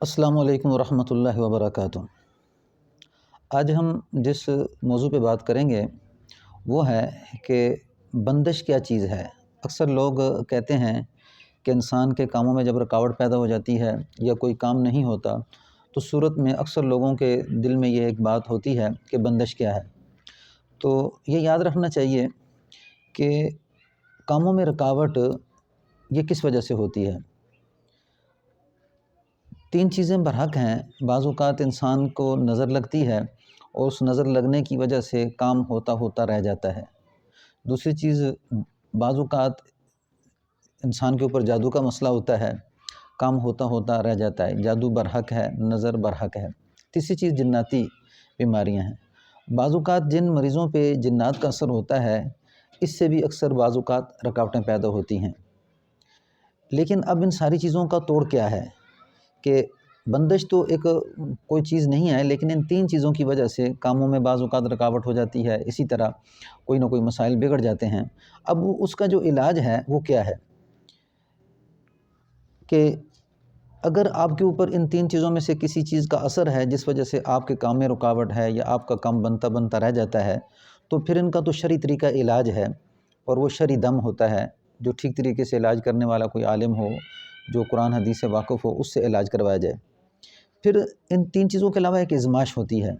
السلام علیکم ورحمۃ اللہ وبرکاتہ۔ آج ہم جس موضوع پہ بات کریں گے وہ ہے کہ بندش کیا چیز ہے۔ اکثر لوگ کہتے ہیں کہ انسان کے کاموں میں جب رکاوٹ پیدا ہو جاتی ہے یا کوئی کام نہیں ہوتا تو صورت میں اکثر لوگوں کے دل میں یہ ایک بات ہوتی ہے کہ بندش کیا ہے۔ تو یہ یاد رکھنا چاہیے کہ کاموں میں رکاوٹ یہ کس وجہ سے ہوتی ہے۔ تین چیزیں برحق ہیں۔ بعض اوقات انسان کو نظر لگتی ہے اور اس نظر لگنے کی وجہ سے کام ہوتا ہوتا رہ جاتا ہے۔ دوسری چیز، بعض اوقات انسان کے اوپر جادو کا مسئلہ ہوتا ہے، کام ہوتا ہوتا رہ جاتا ہے، جادو برحق ہے، نظر برحق ہے۔ تیسری چیز جناتی بیماریاں ہیں۔ بعض اوقات جن مریضوں پہ جنات کا اثر ہوتا ہے اس سے بھی اکثر بعض اوقات رکاوٹیں پیدا ہوتی ہیں۔ لیکن اب ان ساری چیزوں کا توڑ کیا ہے کہ بندش تو ایک کوئی چیز نہیں ہے، لیکن ان تین چیزوں کی وجہ سے کاموں میں بعض اوقات رکاوٹ ہو جاتی ہے، اسی طرح کوئی نہ کوئی مسائل بگڑ جاتے ہیں۔ اب اس کا جو علاج ہے وہ کیا ہے کہ اگر آپ کے اوپر ان تین چیزوں میں سے کسی چیز کا اثر ہے جس وجہ سے آپ کے کام میں رکاوٹ ہے یا آپ کا کام بنتا بنتا رہ جاتا ہے، تو پھر ان کا تو شرعی طریقہ علاج ہے، اور وہ شرعی دم ہوتا ہے۔ جو ٹھیک طریقے سے علاج کرنے والا کوئی عالم ہو، جو قرآن حدیث سے واقف ہو، اس سے علاج کروایا جائے۔ پھر ان تین چیزوں کے علاوہ ایک ازمائش ہوتی ہے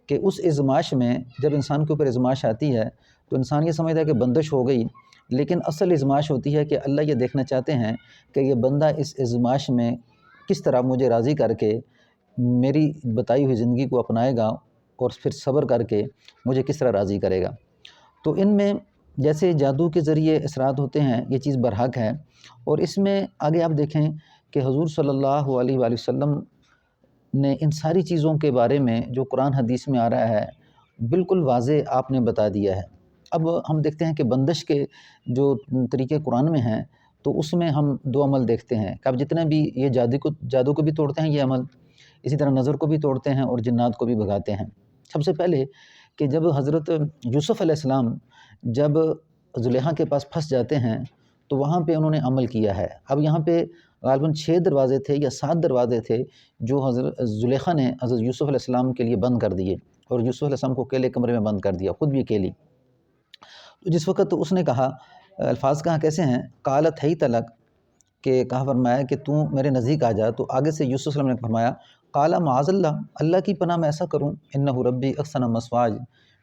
کہ اس ازمائش میں جب انسان کے اوپر ازمائش آتی ہے تو انسان یہ سمجھتا ہے کہ بندش ہو گئی، لیکن اصل ازمائش ہوتی ہے کہ اللہ یہ دیکھنا چاہتے ہیں کہ یہ بندہ اس ازمائش میں کس طرح مجھے راضی کر کے میری بتائی ہوئی زندگی کو اپنائے گا اور پھر صبر کر کے مجھے کس طرح راضی کرے گا۔ تو ان میں جیسے جادو کے ذریعے اثرات ہوتے ہیں، یہ چیز برحق ہے۔ اور اس میں آگے آپ دیکھیں کہ حضور صلی اللہ علیہ وآلہ وسلم نے ان ساری چیزوں کے بارے میں جو قرآن حدیث میں آ رہا ہے بالکل واضح آپ نے بتا دیا ہے۔ اب ہم دیکھتے ہیں کہ بندش کے جو طریقے قرآن میں ہیں تو اس میں ہم دو عمل دیکھتے ہیں کہ اب جتنے بھی یہ جادو کو بھی توڑتے ہیں یہ عمل، اسی طرح نظر کو بھی توڑتے ہیں اور جنات کو بھی بھگاتے ہیں۔ سب سے پہلے کہ جب حضرت یوسف علیہ السلام جب زلیخا کے پاس پھنس جاتے ہیں تو وہاں پہ انہوں نے عمل کیا ہے۔ اب یہاں پہ غالباً 6 دروازے تھے یا 7 دروازے تھے جو حضرت زلیخا نے حضرت یوسف علیہ السلام کے لیے بند کر دیے، اور یوسف علیہ السلام کو اکیلے کمرے میں بند کر دیا، خود بھی اکیلی۔ تو جس وقت اس نے کہا، الفاظ کہاں کیسے ہیں، قالت حیت لک، کہ کہا فرمایا کہ تو میرے نزدیک آ جا، تو آگے سے یوسف علیہ السلام نے فرمایا قال معاذ اللہ، اللہ کی پناہ میں ایسا کروں، انہ ربی احسن مثواج،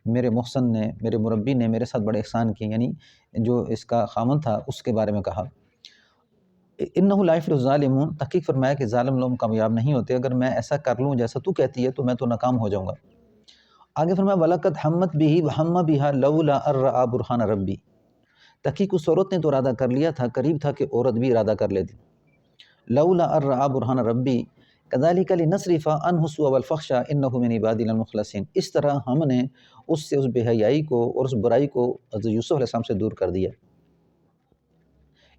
میرے محسن نے، میرے مربی نے میرے ساتھ بڑے احسان کیے، یعنی جو اس کا خامن تھا اس کے بارے میں کہا۔ انہ لا یفلح الظالمون، تحقیق فرمایا کہ ظالم لوگ کامیاب نہیں ہوتے، اگر میں ایسا کر لوں جیسا تو کہتی ہے تو میں تو ناکام ہو جاؤں گا۔ آگے فرمایا وَلَقَدْ هَمَّتْ بِهِ وَهَمَّ بِهَا لَوْلَا أَن رَأَىٰ بُرْهَانَ رَبِّهِ، تحقیق اس عورت نے تو ارادہ کر لیا تھا، قریب تھا کہ عورت بھی ارادہ کر لیتی۔ لولا ان رأى برهان ربی كذلك لنصرف عنه السوء والفحشاء انه من عبادنا المخلصین، اس طرح ہم نے اس سے اس بے حیائی کو اور اس برائی کو حضرت یوسف علیہ السلام سے دور کر دیا۔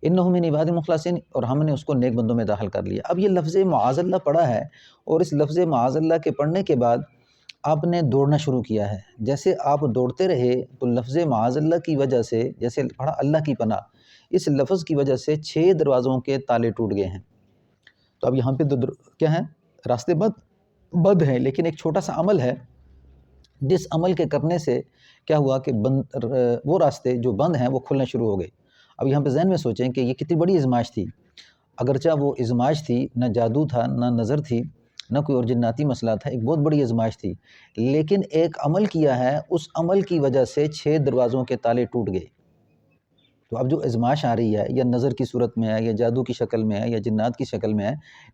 انه من عبادنا المخلصین، اور ہم نے اس کو نیک بندوں میں داخل کر لیا۔ اب یہ لفظ معاذ اللہ پڑھا ہے، اور اس لفظ معاذ اللہ کے پڑھنے کے بعد آپ نے دوڑنا شروع کیا ہے۔ جیسے آپ دوڑتے رہے تو لفظ معاذ اللہ کی وجہ سے، جیسے پڑھا اللہ کی پناہ، اس لفظ کی وجہ سے 6 دروازوں کے تالے ٹوٹ گئے ہیں۔ تو اب یہاں پہ کیا ہے، راستے بند ہیں، لیکن ایک چھوٹا سا عمل ہے جس عمل کے کرنے سے کیا ہوا کہ وہ راستے جو بند ہیں وہ کھلنا شروع ہو گئے۔ اب یہاں پہ ذہن میں سوچیں کہ یہ کتنی بڑی ازمائش تھی، اگرچہ وہ ازمائش تھی، نہ جادو تھا، نہ نظر تھی، نہ کوئی اور جناتی مسئلہ تھا، ایک بہت بڑی ازمائش تھی، لیکن ایک عمل کیا ہے، اس عمل کی وجہ سے 6 دروازوں کے تالے ٹوٹ گئے۔ تو اب جو ازمائش آ رہی ہے یا نظر کی صورت میں ہے یا جادو کی شکل میں ہے یا جنات کی شکل میں ہے،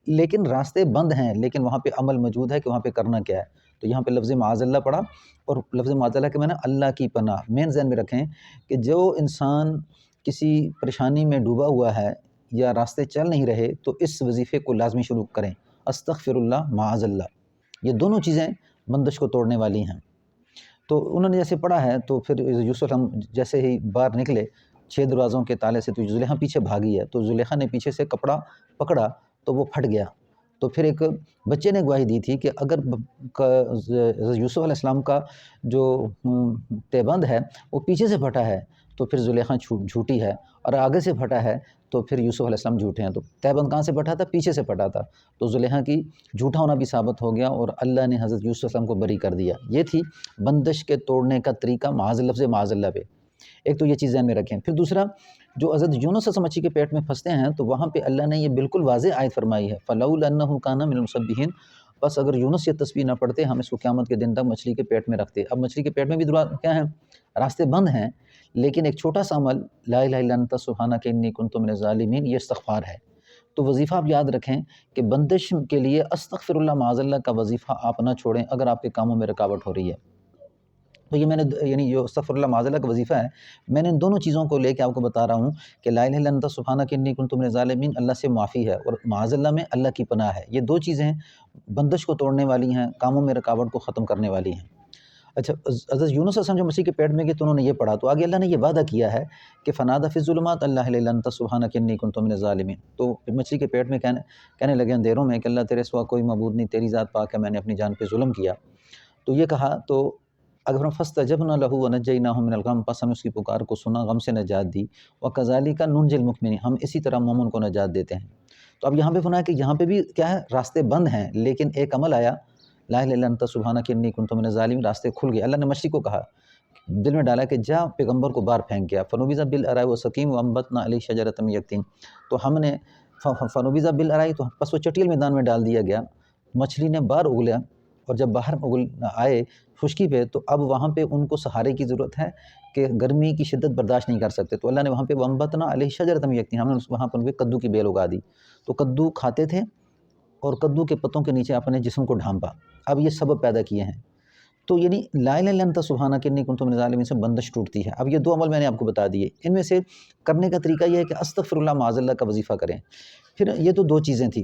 لیکن راستے بند ہیں، لیکن وہاں پہ عمل موجود ہے کہ وہاں پہ کرنا کیا ہے۔ تو یہاں پہ لفظ معاذ اللہ پڑھا، اور لفظ معاذ اللہ کے معنی اللہ کی پناہ۔ مین ذہن میں رکھیں کہ جو انسان کسی پریشانی میں ڈوبا ہوا ہے یا راستے چل نہیں رہے تو اس وظیفے کو لازمی شروع کریں، استغفر اللہ معاذ اللہ، یہ دونوں چیزیں بندش کو توڑنے والی ہیں۔ تو انہوں نے جیسے پڑھا ہے تو پھر یوسف ہم جیسے ہی باہر نکلے 6 دروازوں کے تالے سے، تو زلیخا پیچھے بھاگی ہے، تو زلیخا نے پیچھے سے کپڑا پکڑا تو وہ پھٹ گیا۔ تو پھر ایک بچے نے گواہی دی تھی کہ اگر یوسف علیہ السلام کا جو تہبند ہے وہ پیچھے سے پھٹا ہے تو پھر زلیخا جھوٹی ہے، اور آگے سے پھٹا ہے تو پھر یوسف علیہ السلام جھوٹے ہیں۔ تو تہبند کہاں سے پھٹا تھا؟ پیچھے سے پھٹا تھا، تو زلیخا کی جھوٹا ہونا بھی ثابت ہو گیا اور اللہ نے حضرت یوسف علیہ السلام کو بری کر دیا۔ یہ تھی بندش کے توڑنے کا طریقہ معاذ لفظ معاذ اللہ پہ۔ ایک تو یہ چیز ذہن میں رکھیں۔ پھر دوسرا، جو حضرت یونس علیہ السلام مچھلی کے پیٹ میں پھنستے ہیں تو وہاں پہ اللہ نے یہ بالکل واضح آیت فرمائی ہے، فَلَوْلَا أَنَّهُ كَانَ مِنَ الْمُسَبِّحِينَ، بس اگر یونس یہ تسبیح نہ پڑھتے ہم اس کو قیامت کے دن تک مچھلی کے پیٹ میں رکھتے۔ اب مچھلی کے پیٹ میں بھی کیا ہیں؟ راستے بند ہیں، لیکن ایک چھوٹا سا عمل لا الہ الا انت سبحانک انی کنت من الظالمین، یہ استغفار ہے۔ تو وظیفہ آپ یاد رکھیں کہ بندش کے لیے استغفر اللہ معاذ اللہ کا وظیفہ آپ نہ چھوڑیں اگر آپ کے کاموں میں رکاوٹ ہو رہی ہے۔ تو یہ میں نے یعنی جو استغفر اللہ معاذ اللہ کا وظیفہ ہے، میں نے ان دونوں چیزوں کو لے کے آپ کو بتا رہا ہوں کہ لا الہ الا انت سبحانک انی کنت من الظالمین اللہ سے معافی ہے، اور معاذ اللہ میں اللہ کی پناہ ہے۔ یہ دو چیزیں بندش کو توڑنے والی ہیں، کاموں میں رکاوٹ کو ختم کرنے والی ہیں۔ اچھا، حضرت یونس علیہ السلام جو مسیح کے پیٹ میں گئے تو انہوں نے یہ پڑھا، تو آگے اللہ نے یہ وعدہ کیا ہے کہ فنادى فی الظلمات لا الہ الا انت سبحانک انی کنت من الظالمین۔ تو مچھلی کے پیٹ میں کہنے لگے اندھیروں میں کہ اللہ تیرے سوا کوئی معبود نہیں، تیری ذات پاک ہے، میں نے اپنی جان پہ ظلم کیا۔ تو یہ کہا، تو اگر فاستجبنا لہ ونجیناہ من الغم، پس ہم اس کی پکار کو سنا، غم سے نجات دی، وکذالک ننجی المؤمنین، ہم اسی طرح مومن کو نجات دیتے ہیں۔ تو اب یہاں پہ فرمایا کہ یہاں پہ بھی کیا ہے؟ راستے بند ہیں، لیکن ایک عمل آیا، لا الہ الا انت سبحانک انی کنت من الظالمین، راستے کھل گئے۔ اللہ نے مچھلی کو کہا، دل میں ڈالا کہ جا پیغمبر کو باہر پھینک گیا، فنبذ بالعراء وسقیم وانبتنا علیہ شجرۃ من یقطین، تو ہم نے فنبذ بالعراء، تو بس وہ چٹیل میدان میں ڈال دیا گیا، مچھلی نے باہر اگلا، اور جب باہر آئے خشکی پہ تو اب وہاں پہ ان کو سہارے کی ضرورت ہے کہ گرمی کی شدت برداشت نہیں کر سکتے، تو اللہ نے وہاں پہ وانبتنا علیہ شجرۃ من یقطین، ہم نے وہاں پر کدو کی بیل اگا دی، تو کدو کھاتے تھے اور کدو کے پتوں کے نیچے اپنے جسم کو ڈھانپا۔ اب یہ سبب پیدا کیے ہیں، تو یعنی لا الہ الا انت سبحانک انی کنت من الظالمین سے بندش ٹوٹتی ہے۔ اب یہ دو عمل میں نے آپ کو بتا دیے، ان میں سے کرنے کا طریقہ یہ ہے کہ استغفر اللہ معاذ اللہ کا وظیفہ کریں۔ پھر یہ تو دو چیزیں تھیں،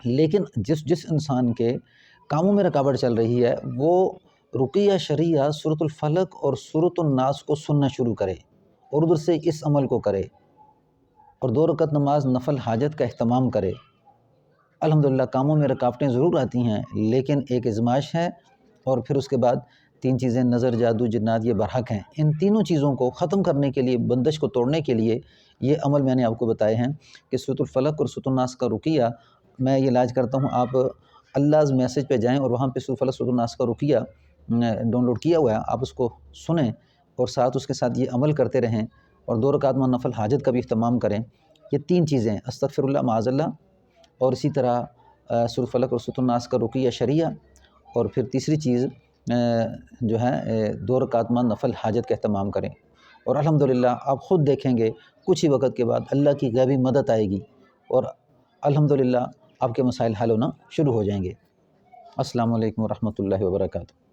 لیکن جس انسان کے کاموں میں رکاوٹ چل رہی ہے وہ رقیہ شریعہ سورۃ الفلق اور سورۃ الناس کو سننا شروع کرے اور ادھر سے اس عمل کو کرے، اور 2 رکعت نماز نفل حاجت کا اہتمام کرے۔ الحمدللہ کاموں میں رکاوٹیں ضرور آتی ہیں، لیکن ایک ازمائش ہے، اور پھر اس کے بعد 3 چیزیں نظر، جادو، جنات، یہ برحق ہیں۔ ان تینوں چیزوں کو ختم کرنے کے لیے، بندش کو توڑنے کے لیے یہ عمل میں نے آپ کو بتائے ہیں کہ سورۃ الفلق اور سورۃ الناس کا رقیہ میں یہ علاج کرتا ہوں، آپ اللہز میسج پہ جائیں اور وہاں پہ سورۃ الفلق سورۃ الناس کا رقیہ ڈاؤن لوڈ کیا ہوا ہے، آپ اس کو سنیں اور ساتھ اس کے ساتھ یہ عمل کرتے رہیں، اور 2 رکعت نفل حاجت کا بھی اہتمام کریں۔ یہ 3 چیزیں، استغفر اللہ معاذ اللہ، اور اسی طرح سورۃ الفلق اور سورۃ الناس کا رقیہ شریعہ، اور پھر تیسری چیز جو ہے 2 رکعت نفل حاجت کا اہتمام کریں، اور الحمدللہ آپ خود دیکھیں گے کچھ ہی وقت کے بعد اللہ کی غیبی مدد آئے گی، اور الحمدللہ آپ کے مسائل حل ہونا شروع ہو جائیں گے۔ السلام علیکم ورحمۃ اللہ وبرکاتہ۔